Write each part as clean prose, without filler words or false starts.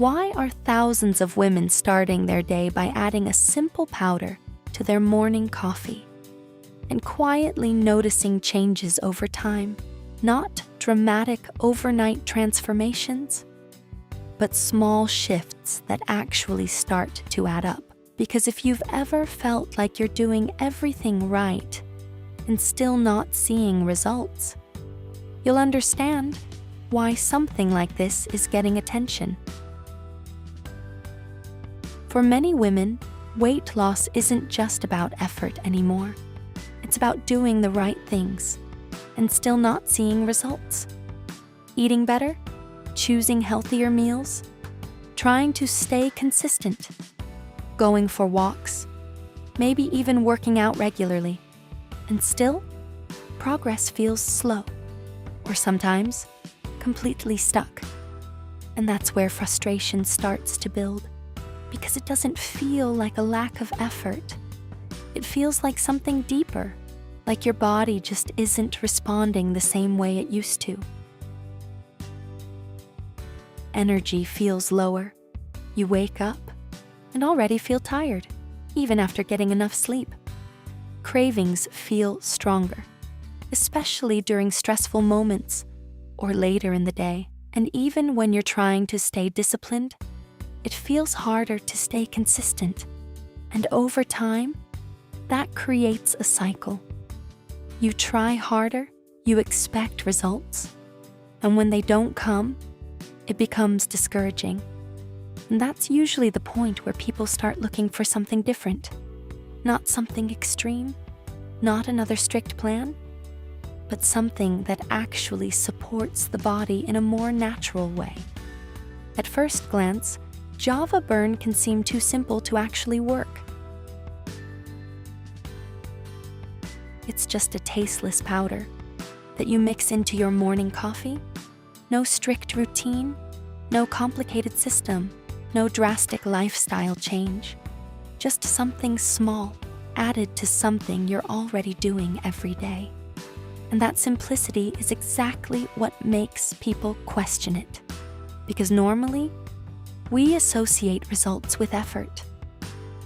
Why are thousands of women starting their day by adding a simple powder to their morning coffee and quietly noticing changes over time? Not dramatic overnight transformations, but small shifts that actually start to add up. Because if you've ever felt like you're doing everything right and still not seeing results, you'll understand why something like this is getting attention. For many women, weight loss isn't just about effort anymore. It's about doing the right things and still not seeing results. Eating better, choosing healthier meals, trying to stay consistent, going for walks, maybe even working out regularly. And still, progress feels slow, or sometimes completely stuck. And that's where frustration starts to build, because it doesn't feel like a lack of effort. It feels like something deeper, like your body just isn't responding the same way it used to. Energy feels lower. You wake up and already feel tired, even after getting enough sleep. Cravings feel stronger, especially during stressful moments or later in the day. And even when you're trying to stay disciplined, it feels harder to stay consistent. And over time, that creates a cycle. You try harder, you expect results, and when they don't come, it becomes discouraging. And that's usually the point where people start looking for something different. Not something extreme, not another strict plan, but something that actually supports the body in a more natural way. At first glance, Java Burn can seem too simple to actually work. It's just a tasteless powder that you mix into your morning coffee. No strict routine, no complicated system, no drastic lifestyle change. Just something small added to something you're already doing every day. And that simplicity is exactly what makes people question it. Because normally, we associate results with effort.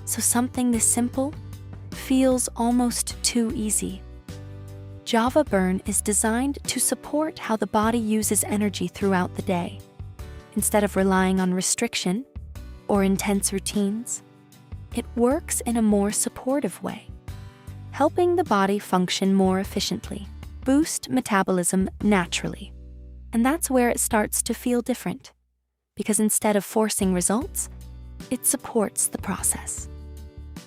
So something this simple feels almost too easy. Java Burn is designed to support how the body uses energy throughout the day. Instead of relying on restriction or intense routines, it works in a more supportive way, helping the body function more efficiently, boost metabolism naturally. And that's where it starts to feel different, because instead of forcing results, it supports the process.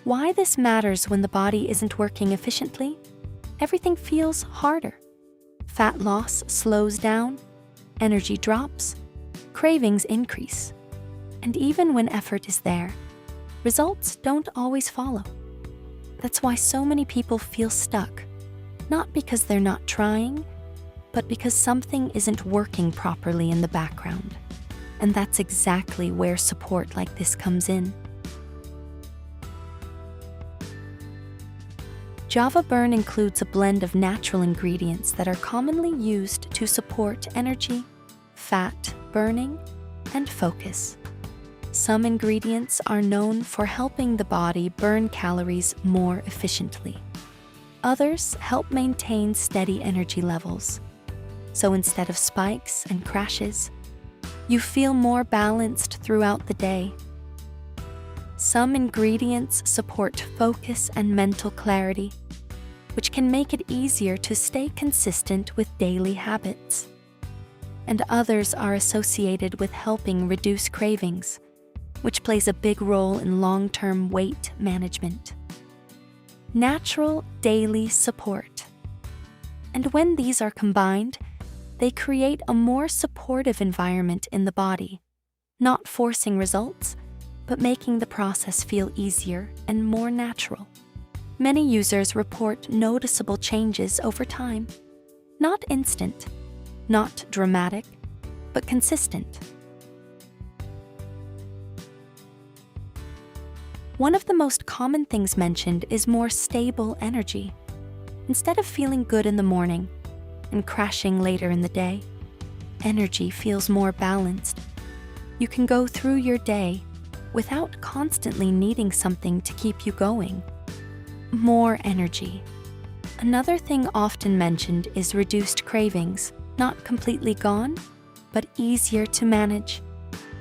Why this matters when the body isn't working efficiently? Everything feels harder. Fat loss slows down, energy drops, cravings increase. And even when effort is there, results don't always follow. That's why so many people feel stuck, not because they're not trying, but because something isn't working properly in the background. And that's exactly where support like this comes in. Java Burn includes a blend of natural ingredients that are commonly used to support energy, fat burning, and focus. Some ingredients are known for helping the body burn calories more efficiently. Others help maintain steady energy levels. So instead of spikes and crashes, you feel more balanced throughout the day. Some ingredients support focus and mental clarity, which can make it easier to stay consistent with daily habits. And others are associated with helping reduce cravings, which plays a big role in long-term weight management. Natural daily support. And when these are combined, they create a more supportive environment in the body, not forcing results, but making the process feel easier and more natural. Many users report noticeable changes over time. Not instant, not dramatic, but consistent. One of the most common things mentioned is more stable energy. Instead of feeling good in the morning and crashing later in the day, energy feels more balanced. You can go through your day without constantly needing something to keep you going. More energy. Another thing often mentioned is reduced cravings, not completely gone, but easier to manage.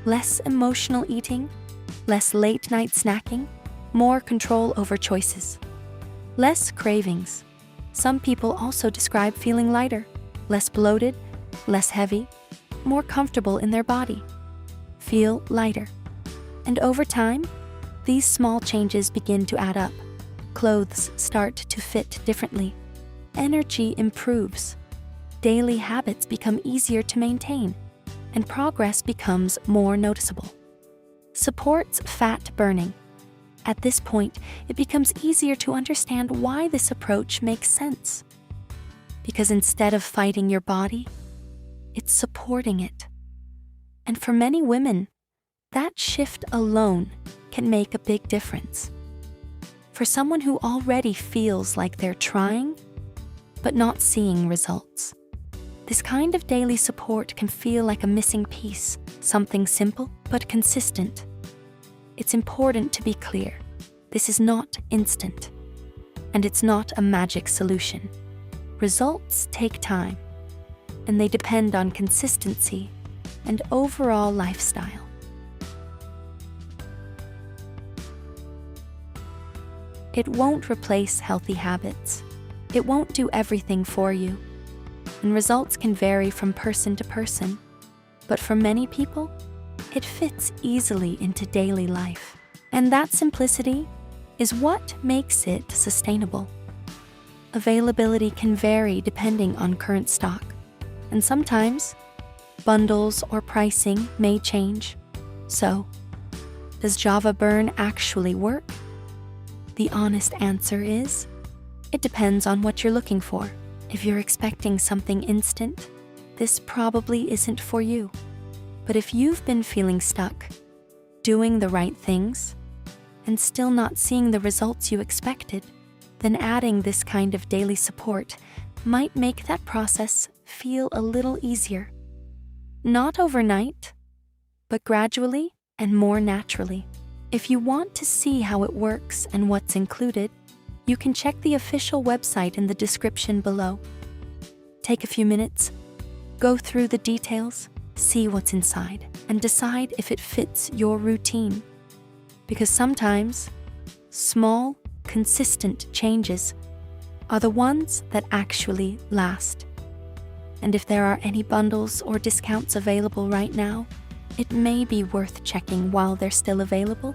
Less emotional eating, less late-night snacking, more control over choices. Less cravings. Some people also describe feeling lighter, less bloated, less heavy, more comfortable in their body. Feel lighter. And over time, these small changes begin to add up. Clothes start to fit differently. Energy improves. Daily habits become easier to maintain, and progress becomes more noticeable. Supports fat burning. At this point, it becomes easier to understand why this approach makes sense. Because instead of fighting your body, it's supporting it. And for many women, that shift alone can make a big difference. For someone who already feels like they're trying, but not seeing results, this kind of daily support can feel like a missing piece, something simple but consistent. It's important to be clear. This is not instant, and it's not a magic solution. Results take time, and they depend on consistency and overall lifestyle. It won't replace healthy habits. It won't do everything for you, and results can vary from person to person. But for many people, it fits easily into daily life. And that simplicity is what makes it sustainable. Availability can vary depending on current stock, and sometimes bundles or pricing may change. So, does Java Burn actually work? The honest answer is, it depends on what you're looking for. If you're expecting something instant, this probably isn't for you. But if you've been feeling stuck, doing the right things, and still not seeing the results you expected, then adding this kind of daily support might make that process feel a little easier. Not overnight, but gradually and more naturally. If you want to see how it works and what's included, you can check the official website in the description below. Take a few minutes, go through the details, see what's inside, and decide if it fits your routine. Because sometimes, small, consistent changes are the ones that actually last. And if there are any bundles or discounts available right now, it may be worth checking while they're still available.